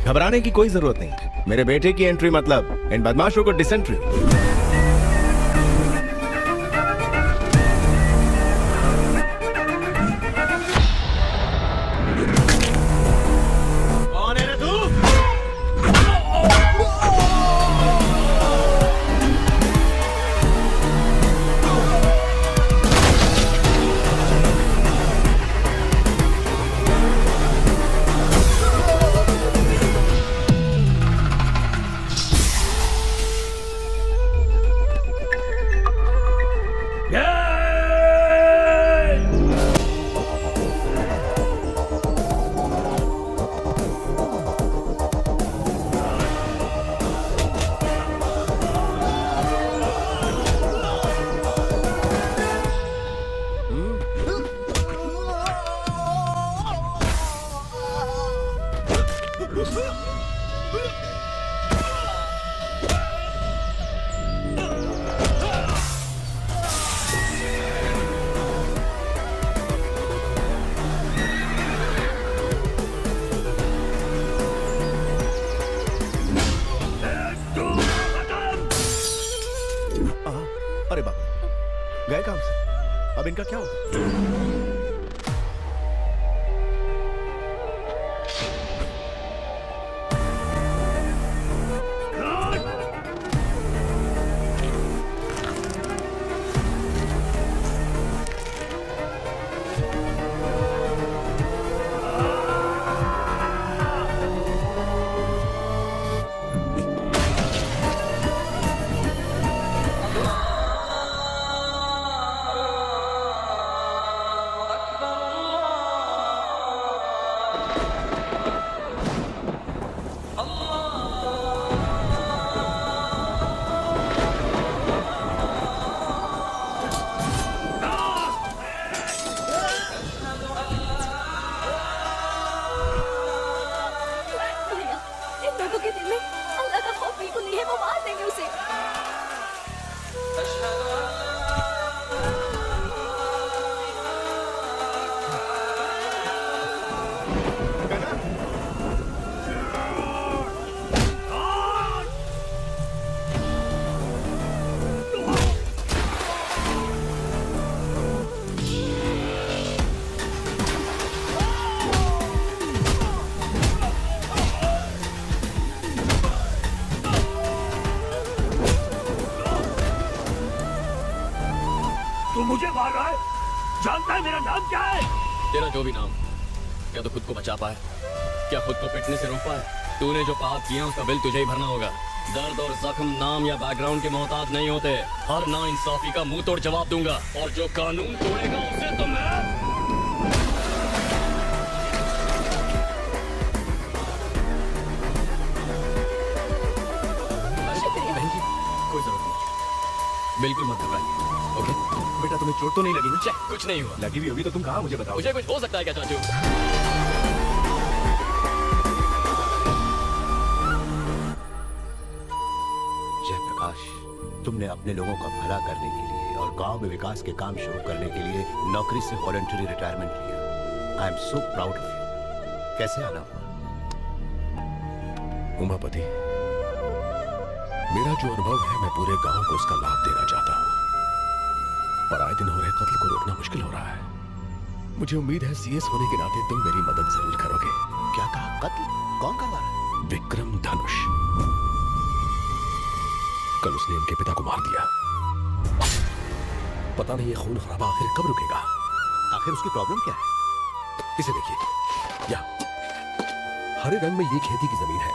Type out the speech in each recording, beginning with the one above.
घबराने की कोई जरूरत नहीं। मेरे बेटे की एंट्री मतलब इन बदमाशों को डिसेंट्री। कौन है रे तू? अरे बाप, गए काम से। अब इनका क्या होगा? इन लोगों के दिल में अल्लाह का खौफ बिल्कुल नहीं है, वो मार देंगे उसे। तू मुझे मार रहा है? जानता है मेरा नाम क्या है? तेरा जो भी नाम, क्या तो खुद को बचा पाए, क्या खुद को पिटने से रोक पाए? तूने जो पाप किया उसका बिल तुझे ही भरना होगा। दर्द और जख्म नाम या बैकग्राउंड के मोहताज नहीं होते। हर ना इंसाफी का मुंह तोड़ जवाब दूंगा, और जो कानून तोड़ेगा उसे तो मैं। बहन जी, कोई जरूरत नहीं, बिल्कुल मत घबराइए। ओके बेटा, तुम्हें चोट तो नहीं लगी ना? चेक, कुछ नहीं हुआ। लगी भी होगी तो तुम कहाँ मुझे बताओ। मुझे कुछ हो सकता है क्या चाचू? जयप्रकाश, तुमने अपने लोगों का भला करने के लिए और गांव में विकास के काम शुरू करने के लिए नौकरी से वॉलंटरी रिटायरमेंट लिया। I am so proud of you. कैसे आना हुआ? उमापति, मेरा जो अनुभव है मैं पूरे गांव को उसका लाभ देना चाहता हूं, पर आए दिन हो रहे कत्ल को रोकना मुश्किल हो रहा है। मुझे उम्मीद है सीएस होने के नाते तुम मेरी मदद जरूर करोगे। क्या कहा? कत्ल? कौन करवा रहा है? विक्रम धनुष। कल उसने इनके पिता को मार दिया। पता नहीं ये खून खराबा आखिर कब रुकेगा। आखिर उसकी प्रॉब्लम क्या है? इसे देखिए, या हरे रंग में ये खेती की जमीन है,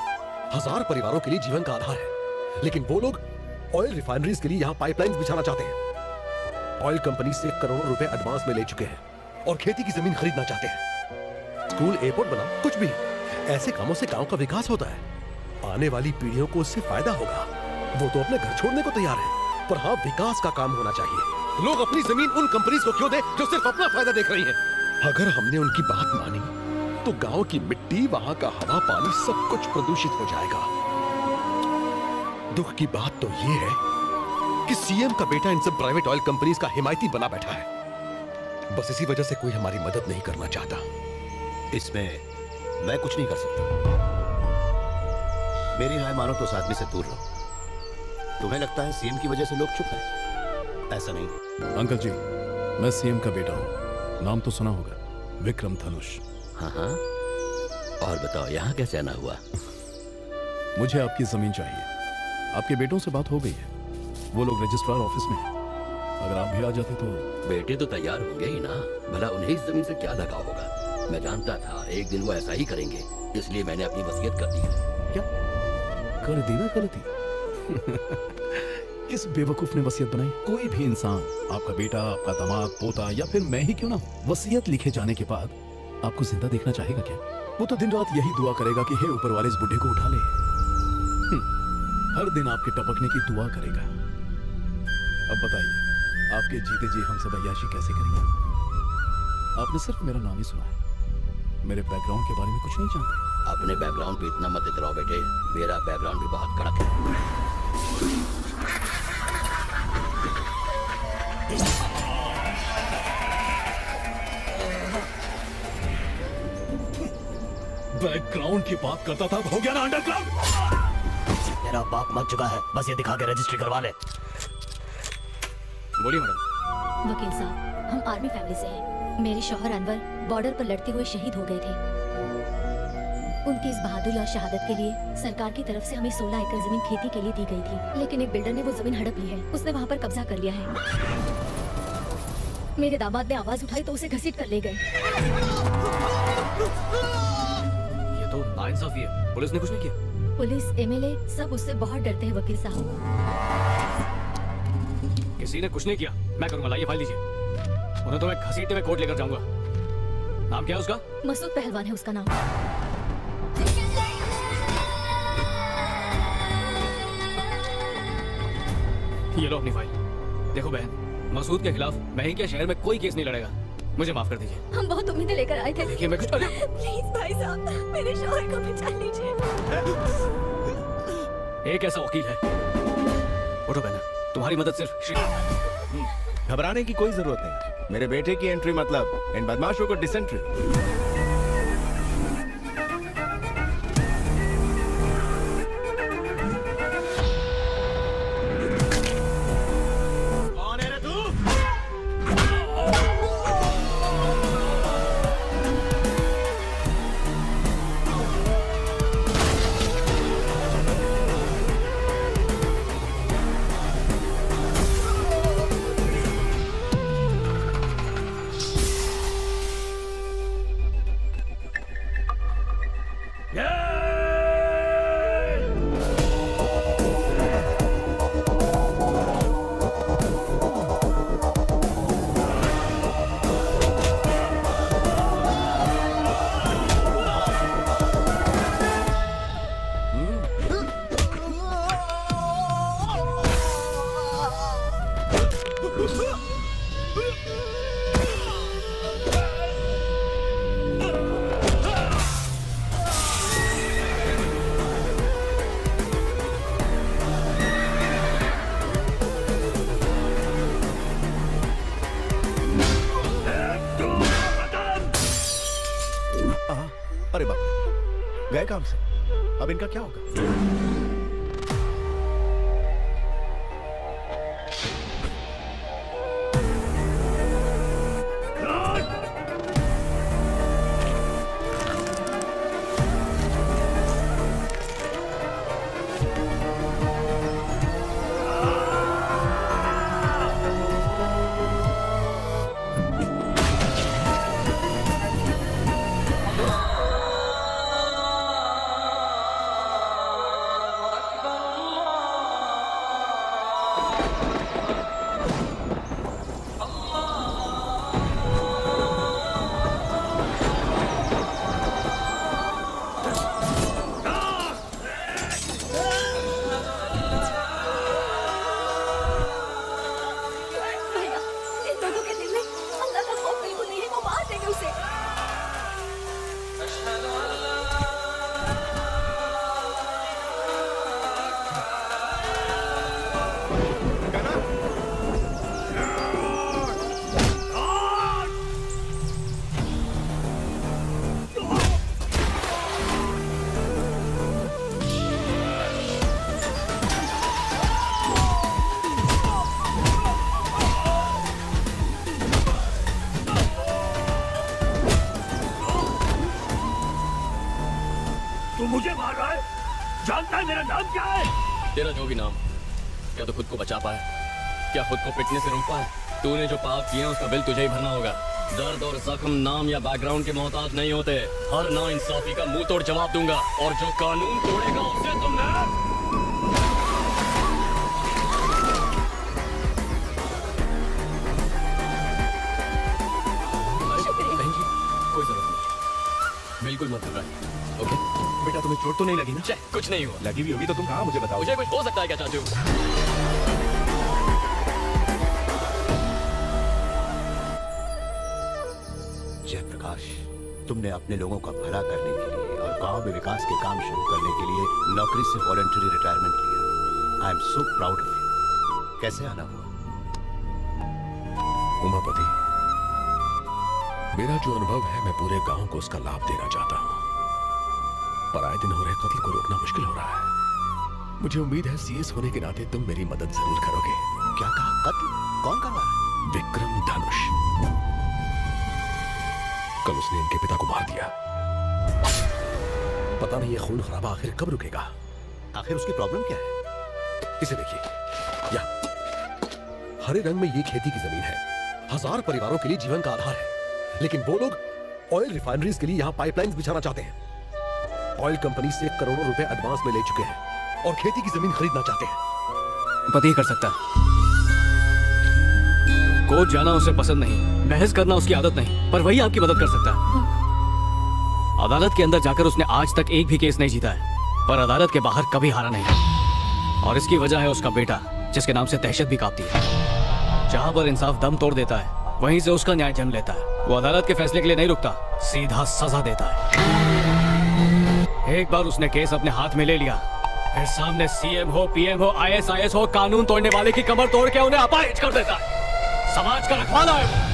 1000 परिवारों के लिए जीवन का आधार है। लेकिन वो लोग ऑयल रिफाइनरीज के लिए यहाँ पाइपलाइंस बिछाना चाहते हैं। ऑयल कंपनी से करोड़ों रुपए एडवांस में ले चुके हैं और खेती की जमीन खरीदना चाहते हैं। स्कूल, एयरपोर्ट बना, कुछ भी, ऐसे कामों से गांव का विकास होता है। आने वाली पीढ़ियों को उससे फायदा होगा। वो तो अपने घर छोड़ने को तैयार है, पर हाँ, विकास का काम होना चाहिए। लोग अपनी जमीन उन कंपनीज को क्यों दे जो सिर्फ अपना फायदा देख रही हैं? अगर हमने उनकी बात मानी तो गांव की मिट्टी, वहां का हवा, पानी सब कुछ प्रदूषित हो जाएगा। दुख की बात तो ये है कि सीएम का बेटा इन सब प्राइवेट ऑयल कंपनीज का हिमायती बना बैठा है। बस इसी वजह से कोई हमारी मदद नहीं करना चाहता। इसमें मैं कुछ नहीं कर सकता। मेरी राय मानो तो उस आदमी से दूर रहो। तुम्हें लगता है सीएम की वजह से लोग चुप हैं? ऐसा नहीं। अंकल जी, मैं सीएम का बेटा हूँ, नाम तो सुना होगा, विक्रम धनुष। हाँ हाँ, और बताओ यहाँ कैसे आना हुआ? मुझे आपकी जमीन चाहिए। आपके बेटों से बात हो गई है, वो लोग रजिस्ट्रार ऑफिस में हैं। अगर आप भी आ जाते तो। बेटे तो तैयार होंगे ही ना, भला उन्हें इस जमीन से क्या लगा होगा? मैं जानता था एक दिन वो ऐसा ही करेंगे, इसलिए मैंने अपनी वसीयत कर दी है। क्या कर दी ना गलती? किस बेवकूफ ने वसीयत बनाई? कोई भी इंसान, आपका बेटा, आपका दामाद, पोता या फिर मैं ही क्यों ना, वसीयत लिखे जाने के बाद आपको जिंदा देखना चाहेगा क्या? वो तो दिन रात यही दुआ करेगा कि हे ऊपर वाले इस बुढ़े को उठा ले। हर दिन आपके टपकने की दुआ करेगा। अब बताइए, आपके जीते जी हम सब अय्याशी कैसे करेंगे? आपने सिर्फ मेरा नाम ही सुना है, मेरे बैकग्राउंड के बारे में कुछ नहीं जानते। अपने बैकग्राउंड पे इतना मत इतराओ बेटे, मेरा बैकग्राउंड भी बहुत कड़क है। बैकग्राउंड की बात करता था, हो गया ना अंडरग्राउंड। तेरा बाप मर चुका है, बस ये दिखा के रजिस्ट्री करवा ले। बोलिए मैडम। वकील साहब, हम आर्मी फैमिली से हैं। मेरे शौहर अनवर बॉर्डर पर लड़ते हुए शहीद हो गए थे। उनकी इस बहादुरी और शहादत के लिए सरकार की तरफ से हमें 16 एकड़ जमीन खेती के लिए दी गई थी, लेकिन एक बिल्डर ने वो जमीन हड़प ली है। उसने वहाँ पर कब्जा कर लिया है। मेरे दामाद ने आवाज उठाई तो उसे घसीट कर ले गए। ये तो नाइंसाफी है, पुलिस ने कुछ नहीं किया। पुलिस, एमएलए सब उससे बहुत डरते हैं वकील साहब। किसी ने कुछ नहीं किया, मैं करूंगा। लाइए फाइल दीजिए, उन्हें तो मैं घसीटते हुए कोर्ट लेकर जाऊंगा। नाम क्या है उसका? मसूद पहलवान है उसका नाम। ये लो अपनी फाइल। देखो बहन, मसूद के खिलाफ मैं ही क्या शहर में कोई केस नहीं लड़ेगा। मुझे माफ कर दीजिए। हम बहुत उम्मीदें लेकर आए थे। देखिए मैं कुछ प्लीज भाई साहब, मेरे शौहर को बचा लीजिए। एक ऐसा वकील है। उठो बहना, तुम्हारी मदद सिर्फ घबराने की कोई जरूरत नहीं। मेरे बेटे की एंट्री मतलब इन बदमाशों को डिसेंट्री। कौन है रे तू? अरे बाप रे, गए काम से। अब इनका क्या होगा? तू मुझे मार रहा है? जानता है मेरा नाम क्या है? तेरा जो भी नाम, क्या तो खुद को बचा पाए, क्या खुद को पिटने से रोक पाए? तूने जो पाप किए हैं उसका बिल तुझे ही भरना होगा। दर्द और जख्म नाम या बैकग्राउंड के मोहताज नहीं होते। हर नाइंसाफी का मुंह तोड़ जवाब दूंगा, और जो कानून तोड़ेगा उसे तो मैं... कोई जरूरत नहीं, बिल्कुल मत घबराइए। ओके बेटा तुम्हें चोट तो नहीं लगी ना? छे, कुछ नहीं हुआ। लगी भी होगी तो तुम कहाँ मुझे बताओ। मुझे कुछ हो सकता है क्या चाचू? जयप्रकाश, तुमने अपने लोगों का भला करने के लिए और गांव में विकास के काम शुरू करने के लिए नौकरी से वॉलंटरी रिटायरमेंट लिया। I am so proud of you. कैसे आना हुआ? उमापति, मेरा जो अनुभव है मैं पूरे गांव को उसका लाभ देना चाहता हूं, पर आए दिन हो रहे कत्ल को रोकना मुश्किल हो रहा है। मुझे उम्मीद है सीएस होने के नाते तुम मेरी मदद जरूर करोगे। क्या कहा? कत्ल? कौन करवा रहा है? विक्रम धनुष। कल उसने इनके पिता को मार दिया। पता नहीं ये खून खराबा आखिर कब रुकेगा। आखिर उसकी प्रॉब्लम क्या है? इसे देखिए, यहाँ हरे रंग में ये खेती की जमीन है, 1000 परिवारों के लिए जीवन का आधार है। लेकिन वो लोग ऑयल रिफाइनरीज के लिए यहाँ पाइपलाइंस बिछाना चाहते हैं। ऑयल कंपनी से करोड़ों रुपए एडवांस में ले चुके हैं और खेती की जमीन खरीदना चाहते हैं। पति ही कर सकता है। कोर्ट जाना उसे पसंद नहीं, बहस करना उसकी आदत नहीं, पर वही आपकी मदद कर सकता है। अदालत के अंदर जाकर उसने आज तक एक भी केस नहीं जीता है, पर अदालत के बाहर कभी हारा नहीं। और इसकी वजह है उसका बेटा, जिसके नाम से दहशत भी कांपती है। जहां पर इंसाफ दम तोड़ देता है, वहीं से उसका न्याय जन्म लेता है। वो अदालत के फैसले के लिए नहीं रुकता, सीधा सजा देता है। एक बार उसने केस अपने हाथ में ले लिया, फिर सामने सीएम हो, पीएम हो, आईएएस हो, कानून तोड़ने वाले की कमर तोड़ के उन्हें अपाहिज कर देता है। समाज का रखवाला है वो।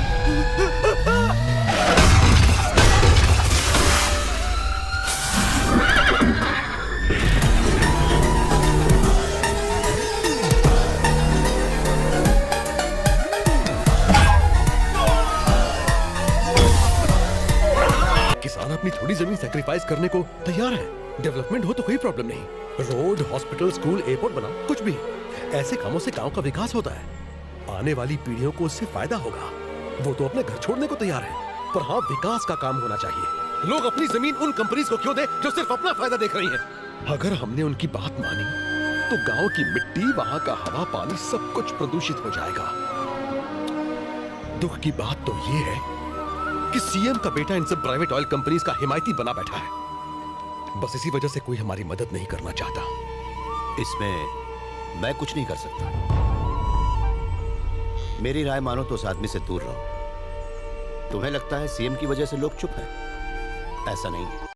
किसान अपनी थोड़ी जमीन सेक्रीफाइस करने को तैयार है। डेवलपमेंट हो तो कोई प्रॉब्लम नहीं। रोड, हॉस्पिटल, स्कूल, एयरपोर्ट बनाओ, कुछ भी। ऐसे कामों से गांव का विकास होता है। आने वाली पीढ़ियों को उससे फायदा होगा। वो तो अपने घर छोड़ने को तैयार है, पर हाँ, विकास का काम होना चाहिए। लोग अपनी जमीन उन कंपनीज को क्यों दे जो सिर्फ अपना फायदा देख रही हैं? अगर हमने उनकी बात मानी तो गांव की मिट्टी, वहां का हवा, पानी सब कुछ प्रदूषित हो जाएगा। दुख की बात तो ये है कि सीएम का बेटा इन सब प्राइवेट ऑयल कंपनीज का हिमायती बना बैठा है। बस इसी वजह से कोई हमारी मदद नहीं करना चाहता। इसमें मैं कुछ नहीं कर सकता। मेरी राय मानो तो उस आदमी से दूर रहो। तुम्हें लगता है सीएम की वजह से लोग चुप हैं? ऐसा नहीं है।